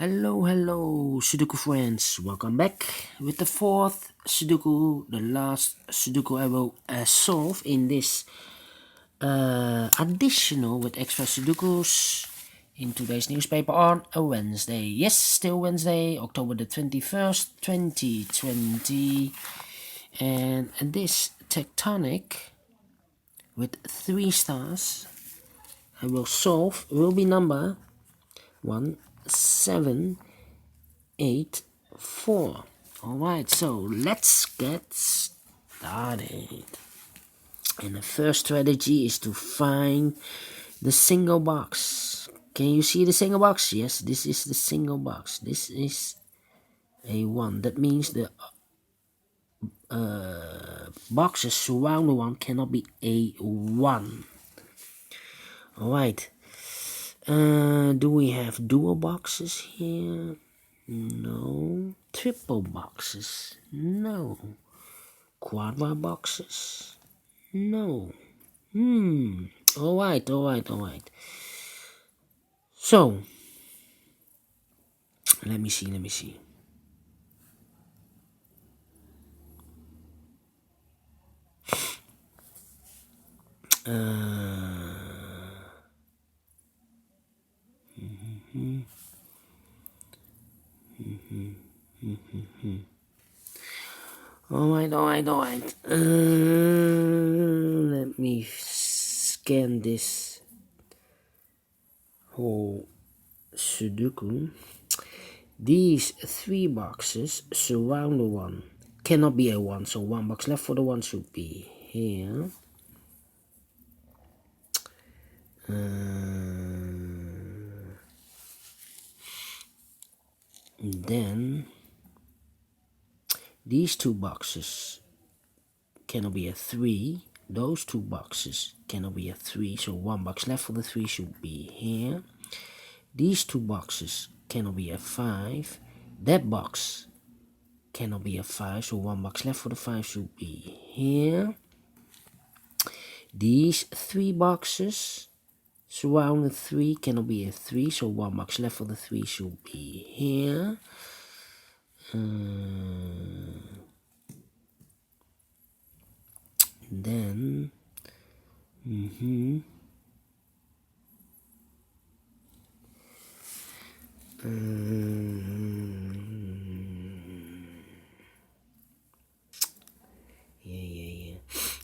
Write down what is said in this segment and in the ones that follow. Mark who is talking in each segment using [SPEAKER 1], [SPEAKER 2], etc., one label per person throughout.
[SPEAKER 1] Hello Sudoku friends, welcome back with the fourth Sudoku, the last Sudoku I will solve in this additional with extra Sudokus in today's newspaper on a Wednesday. Yes, still Wednesday, October the 21st, 2020. And this Tectonic with 3 stars I will solve will be number 1784. Alright, so let's get started. And the first strategy is to find the single box. Can you see the single box? Yes, this is the single box. This is a 1. That means the boxes surround the 1 cannot be a 1. Alright. Do we have dual boxes here? No. Triple boxes? No. Quadra boxes? No. Alright. So, let me see. Alright. Let me scan this whole Sudoku. These 3 boxes surround the 1. Cannot be a 1, so 1 box left for the 1 should be here. Then these 2 boxes cannot be a 3. Those 2 boxes cannot be a 3, so 1 box left for the 3 should be here. These 2 boxes cannot be a 5. That box cannot be a 5, so 1 box left for the 5 should be here. These 3 boxes surround the 3 cannot be a 3, so 1 box left for the 3 should be here. Then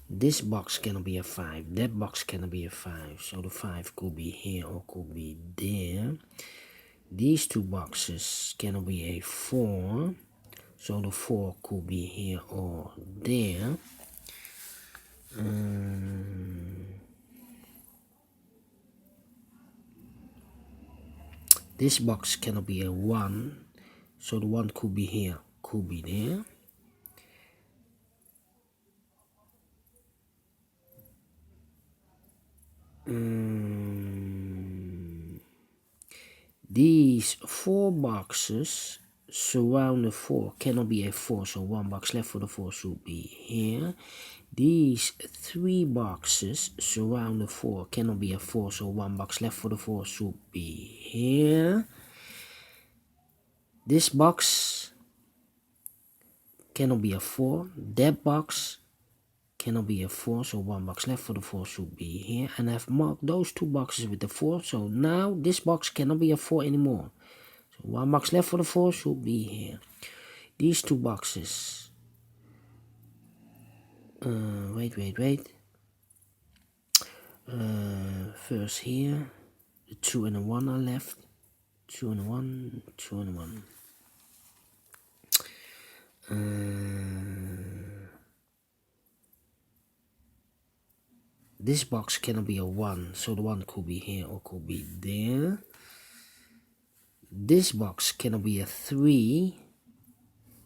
[SPEAKER 1] this box cannot be a 5, that box cannot be a 5, so the 5 could be here or could be there. These 2 boxes cannot be a 4, so the 4 could be here or there. This box cannot be a 1, so the 1 could be here, could be there. These 4 boxes surround the 4 cannot be a 4, so 1 box left for the 4 should be here. These 3 boxes surround the 4 cannot be a 4, so 1 box left for the 4 should be here. This box cannot be a 4, that box cannot be a 4, so 1 box left for the 4 should be here. And I've marked those 2 boxes with the 4, so now this box cannot be a 4 anymore. So 1 box left for the 4 should be here. These 2 boxes. Wait. First here, the 2 and the 1 are left. 2 and the 1, 2 and the 1. This box cannot be a 1, so the 1 could be here or could be there. This box cannot be a 3,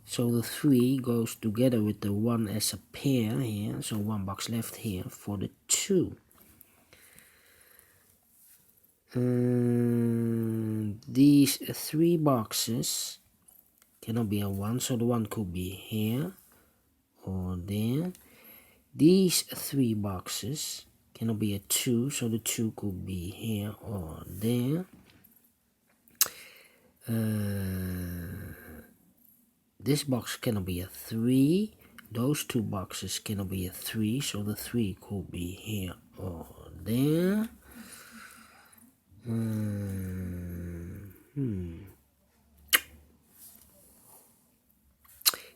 [SPEAKER 1] so the 3 goes together with the 1 as a pair here, so 1 box left here for the 2. These 3 boxes cannot be a 1, so the 1 could be here or there. These 3 boxes cannot be a 2, so the 2 could be here or there. this box cannot be a 3. Those two boxes cannot be a 3, so the 3 could be here or there.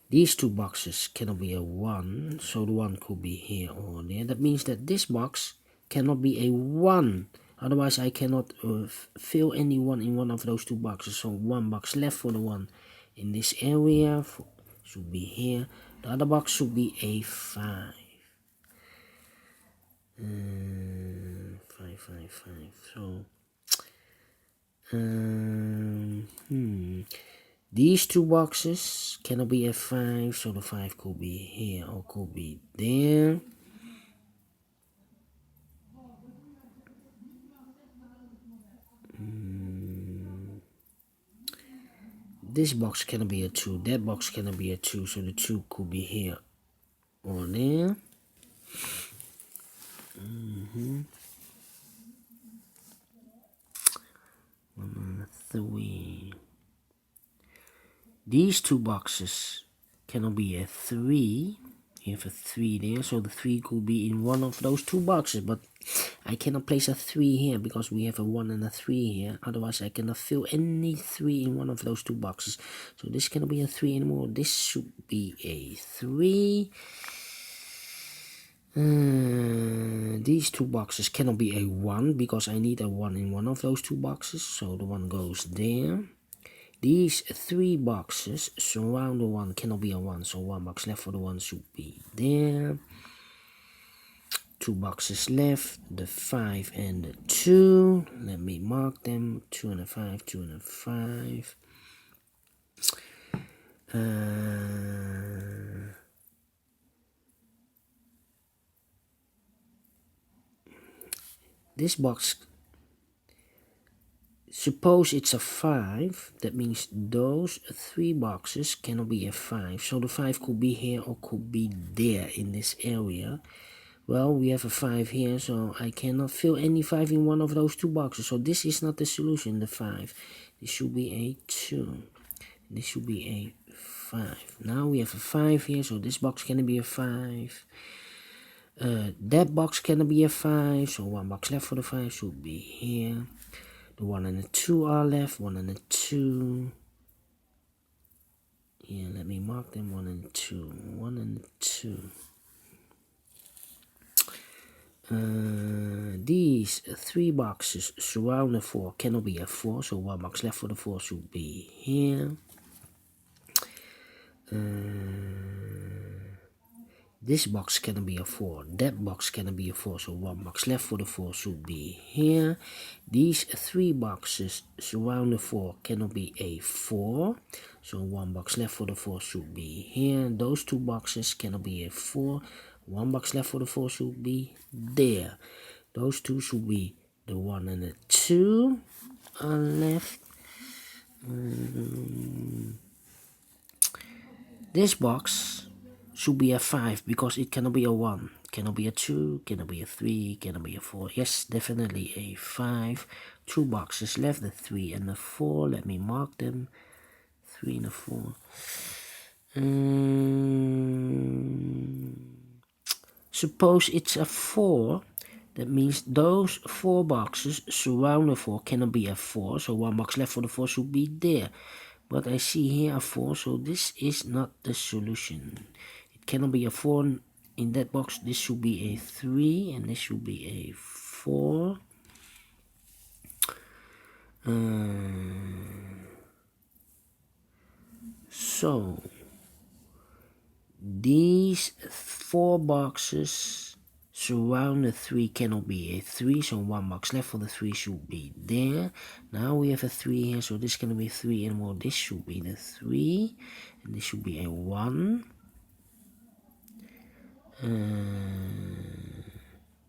[SPEAKER 1] These two boxes cannot be a 1, so the 1 could be here or there. That means that this box cannot be a 1. Otherwise, I cannot fill any 1 in one of those two boxes. So 1 box left for the 1 in this area should be here. The other box should be a 5. 5, 5, 5. So, these two boxes cannot be a 5, so the 5 could be here or could be there. This box cannot be a 2, that box cannot be a 2, so the 2 could be here or there. 3. These two boxes cannot be a 3. You have a 3 there, so the 3 could be in one of those two boxes, but I cannot place a 3 here because we have a 1 and a 3 here. Otherwise, I cannot fill any 3 in one of those two boxes. So this cannot be a 3 anymore. This should be a 3. These two boxes cannot be a 1 because I need a 1 in one of those two boxes. So the 1 goes there. These 3 boxes surround the 1 cannot be a 1, so 1 box left for the 1 should be there. 2 boxes left, the 5 and the 2. Let me mark them. 2 and a 5, 2 and a 5. This box, suppose it's a 5, that means those 3 boxes cannot be a 5. So the 5 could be here or could be there in this area. Well, we have a 5 here, so I cannot fill any 5 in one of those two boxes. So this is not the solution, the 5. This should be a 2. This should be a 5. Now we have a 5 here, so this box cannot be a 5. That box cannot be a 5, so 1 box left for the 5 should be here. The 1 and the 2 are left, 1 and the 2. Yeah, let me mark them, 1 and 2. 1 and 2. These 3 boxes surround the 4 cannot be a 4, so 1 box left for the 4 should be here. This box cannot be a 4, that box cannot be a 4, so 1 box left for the 4 should be here. These 3 boxes surround the 4 cannot be a 4, so 1 box left for the 4 should be here. Those 2 boxes cannot be a 4, 1 box left for the 4 should be there. Those 2 should be the 1 and the 2 are left. This box should be a 5 because it cannot be a 1, cannot be a 2, cannot be a 3, cannot be a 4. Yes, definitely a 5. 2 boxes left, the 3 and the 4. Let me mark them. 3 and the 4. Suppose it's a 4. That means those 4 boxes surround the 4 cannot be a 4. So 1 box left for the 4 should be there. But I see here a 4, so this is not the solution. It cannot be a 4 in that box. This should be a 3 and this should be a 4. So these 4 boxes surround the 3 cannot be a 3, so 1 box left for the 3 should be there. Now we have a 3 here, so this cannot be 3 anymore. This should be the 3, and this should be a 1.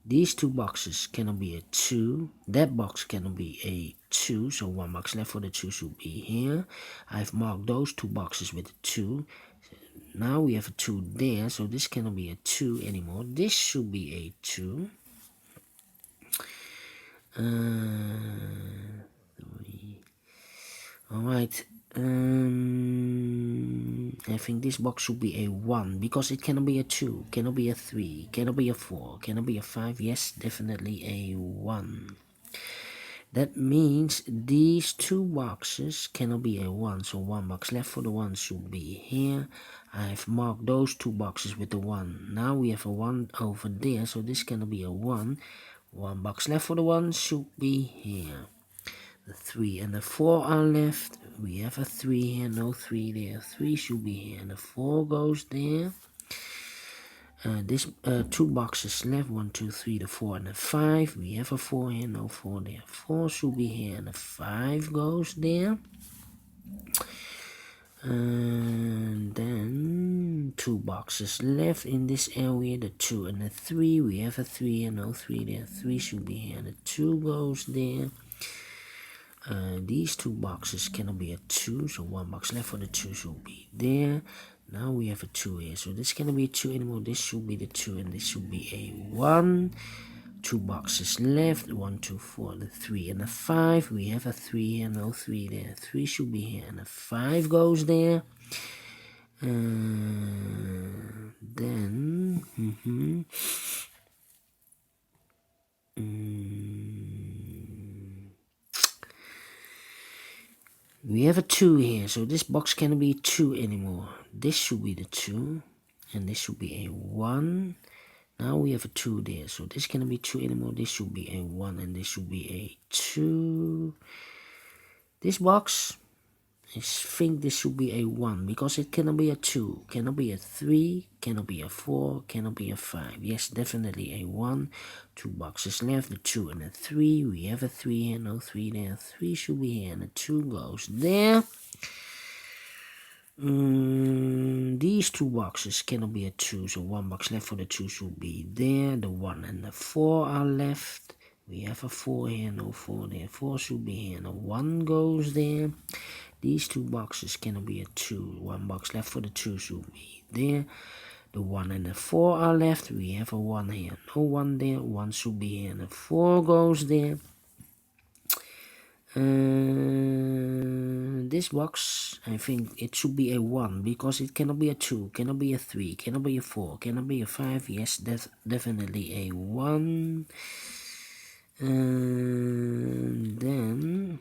[SPEAKER 1] These 2 boxes cannot be a 2. That box cannot be a 2, so 1 box left for the 2 should be here. I've marked those 2 boxes with a 2. Now we have a 2 there, so this cannot be a 2 anymore. This should be a 2. 3. Alright. I think this box should be a 1 because it cannot be a 2, cannot be a 3, cannot be a 4, cannot be a 5. Yes, definitely a 1. That means these two boxes cannot be a 1, so 1 box left for the 1 should be here. I've marked those two boxes with the 1. Now we have a 1 over there, so this cannot be a 1. 1 box left for the 1 should be here. The 3 and the 4 are left. We have a 3 here, no 3 there. 3 should be here, and the 4 goes there. This 2 boxes left, 1, 2, 3, the 4 and the 5. We have a 4 here, no 4 there. 4 should be here, and the 5 goes there. And then 2 boxes left in this area, the 2 and the 3. We have a 3 here, no 3 there. 3 should be here, and the 2 goes there. These 2 boxes cannot be a 2, so 1 box left for the 2 should be there. Now we have a 2 here, so this cannot be a 2 anymore. This should be the 2, and this should be a 1. 2 boxes left, 1, 2, 4, the 3 and the 5. We have a 3 here, no 3 there. 3 should be here, and the 5 goes there. Then we have a 2 here, so this box cannot be 2 anymore. This should be the 2, and this should be a 1. Now we have a 2 there, so this cannot be 2 anymore. This should be a 1, and this should be a 2. This box, I think this should be a 1, because it cannot be a 2, cannot be a 3, cannot be a 4, cannot be a 5. Yes, definitely a 1. 2 boxes left, the 2 and the 3. We have a 3 here, no 3 there. 3 should be here, and the 2 goes there. These 2 boxes cannot be a 2, so 1 box left for the 2 should be there. The 1 and the 4 are left. We have a 4 here, no 4 there. 4 should be here, and the 1 goes there. These 2 boxes cannot be a 2. 1 box left for the 2 should be there. The 1 and the 4 are left. We have a 1 here, no 1 there. 1 should be here, and the 4 goes there. This box, I think it should be a 1, because it cannot be a 2, cannot be a 3, cannot be a 4, cannot be a 5. Yes, that's definitely a 1. And then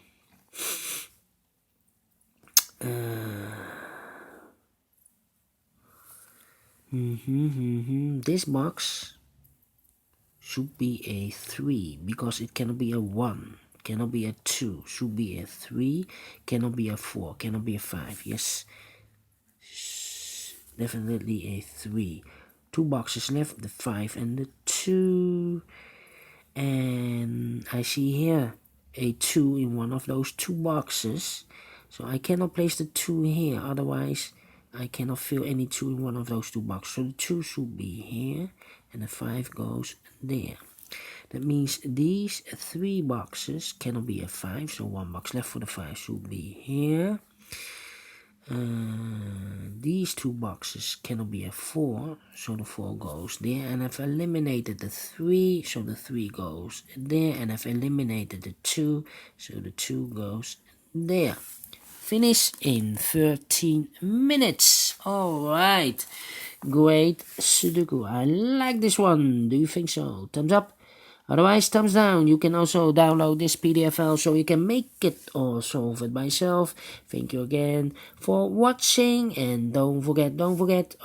[SPEAKER 1] this box should be a 3, because it cannot be a 1, cannot be a 2, should be a 3, cannot be a 4, cannot be a 5. Yes, definitely a 3. 2 boxes left, the 5 and the 2. And I see here a 2 in one of those 2 boxes, so I cannot place the 2 here, otherwise I cannot fill any 2 in one of those 2 boxes. So the 2 should be here, and the 5 goes there. That means these 3 boxes cannot be a 5, so 1 box left for the 5 should be here. These 2 boxes cannot be a 4, so the 4 goes there, and I've eliminated the 3, so the 3 goes there, and I've eliminated the 2, so the 2 goes there. Finish in 13 minutes. Alright, great Sudoku. I like this one. Do you think so? Thumbs up. Otherwise, thumbs down. You can also download this PDF file so you can make it or solve it by yourself. Thank you again for watching, and don't forget,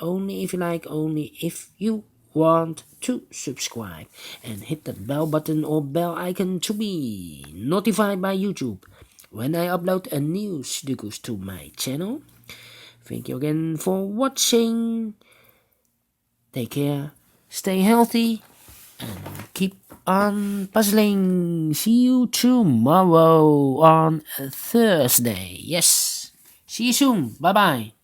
[SPEAKER 1] only if you like, only if you want to subscribe, and hit the bell button or bell icon to be notified by YouTube when I upload a new Sudokus to my channel. Thank you again for watching. Take care, stay healthy, and keep on puzzling. See you tomorrow on Thursday. Yes, see you soon. Bye bye.